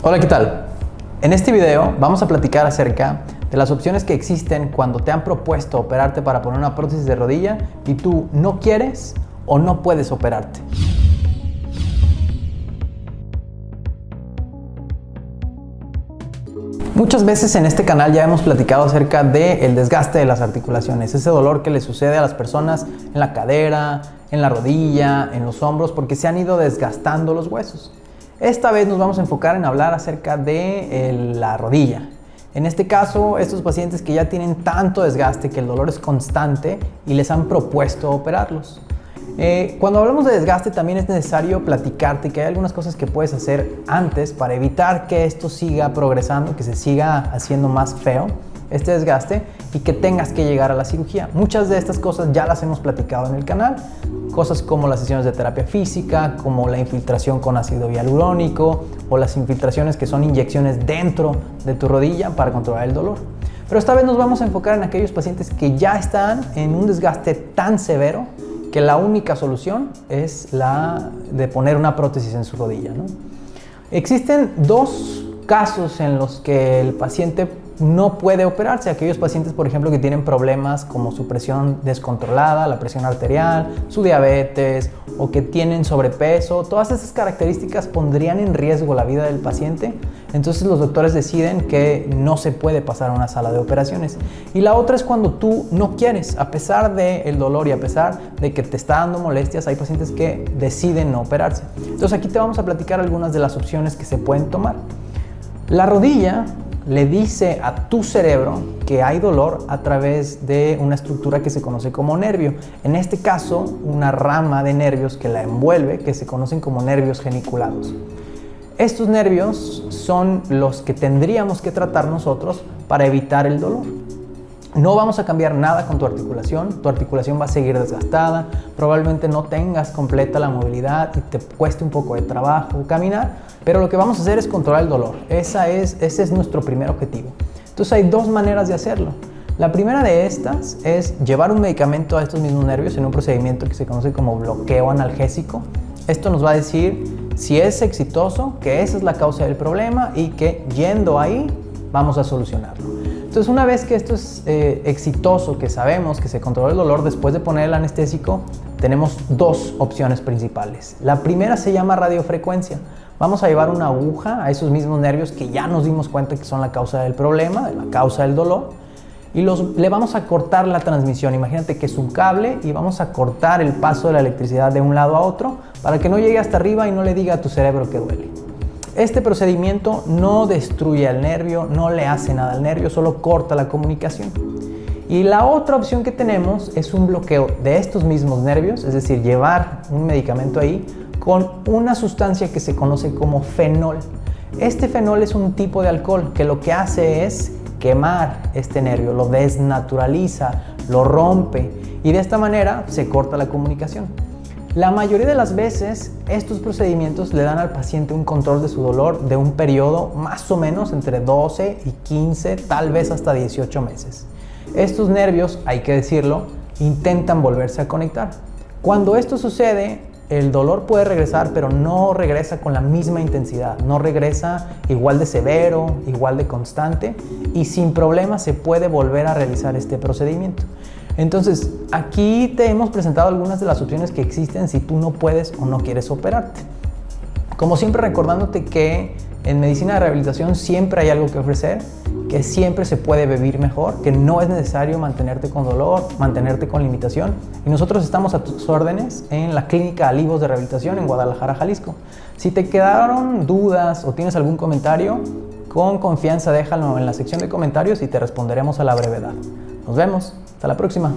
Hola, ¿qué tal? En este video vamos a platicar acerca de las opciones que existen cuando te han propuesto operarte para poner una prótesis de rodilla y tú no quieres o no puedes operarte. Muchas veces en este canal ya hemos platicado acerca del desgaste de las articulaciones, ese dolor que le sucede a las personas en la cadera, en la rodilla, en los hombros, porque se han ido desgastando los huesos. Esta vez nos vamos a enfocar en hablar acerca de la rodilla. En este caso, estos pacientes que ya tienen tanto desgaste que el dolor es constante y les han propuesto operarlos. Cuando hablamos de desgaste también es necesario platicarte que hay algunas cosas que puedes hacer antes para evitar que esto siga progresando, que se siga haciendo más feo este desgaste y que tengas que llegar a la cirugía. Muchas de estas cosas ya las hemos platicado en el canal, cosas como las sesiones de terapia física, como la infiltración con ácido hialurónico o las infiltraciones que son inyecciones dentro de tu rodilla para controlar el dolor. Pero esta vez nos vamos a enfocar en aquellos pacientes que ya están en un desgaste tan severo que la única solución es la de poner una prótesis en su rodilla, ¿no? Existen dos casos en los que el paciente no puede operarse. Aquellos pacientes, por ejemplo, que tienen problemas como su presión descontrolada, la presión arterial, su diabetes o que tienen sobrepeso. Todas esas características pondrían en riesgo la vida del paciente. Entonces los doctores deciden que no se puede pasar a una sala de operaciones. Y la otra es cuando tú no quieres, a pesar del dolor y a pesar de que te está dando molestias, hay pacientes que deciden no operarse. Entonces aquí te vamos a platicar algunas de las opciones que se pueden tomar. La rodilla le dice a tu cerebro que hay dolor a través de una estructura que se conoce como nervio. En este caso, una rama de nervios que la envuelve, que se conocen como nervios geniculados. Estos nervios son los que tendríamos que tratar nosotros para evitar el dolor. No vamos a cambiar nada con tu articulación va a seguir desgastada, probablemente no tengas completa la movilidad y te cueste un poco de trabajo caminar, pero lo que vamos a hacer es controlar el dolor. Ese es nuestro primer objetivo. Entonces hay dos maneras de hacerlo. La primera de estas es llevar un medicamento a estos mismos nervios en un procedimiento que se conoce como bloqueo analgésico. Esto nos va a decir si es exitoso, que esa es la causa del problema y que yendo ahí vamos a solucionarlo. Entonces, una vez que esto es exitoso, que sabemos que se controla el dolor, después de poner el anestésico, tenemos dos opciones principales. La primera se llama radiofrecuencia. Vamos a llevar una aguja a esos mismos nervios que ya nos dimos cuenta que son la causa del problema, la causa del dolor, y le vamos a cortar la transmisión. Imagínate que es un cable y vamos a cortar el paso de la electricidad de un lado a otro para que no llegue hasta arriba y no le diga a tu cerebro que duele. Este procedimiento no destruye al nervio, no le hace nada al nervio, solo corta la comunicación. Y la otra opción que tenemos es un bloqueo de estos mismos nervios, es decir, llevar un medicamento ahí con una sustancia que se conoce como fenol. Este fenol es un tipo de alcohol que lo que hace es quemar este nervio, lo desnaturaliza, lo rompe y de esta manera se corta la comunicación. La mayoría de las veces estos procedimientos le dan al paciente un control de su dolor de un periodo más o menos entre 12 y 15, tal vez hasta 18 meses. Estos nervios, hay que decirlo, intentan volverse a conectar. Cuando esto sucede, el dolor puede regresar, pero no regresa con la misma intensidad, no regresa igual de severo, igual de constante y sin problema se puede volver a realizar este procedimiento. Entonces, aquí te hemos presentado algunas de las opciones que existen si tú no puedes o no quieres operarte. Como siempre, recordándote que en medicina de rehabilitación siempre hay algo que ofrecer, que siempre se puede vivir mejor, que no es necesario mantenerte con dolor, mantenerte con limitación. Y nosotros estamos a tus órdenes en la Clínica Alivos de Rehabilitación en Guadalajara, Jalisco. Si te quedaron dudas o tienes algún comentario, con confianza déjalo en la sección de comentarios y te responderemos a la brevedad. Nos vemos. Hasta la próxima.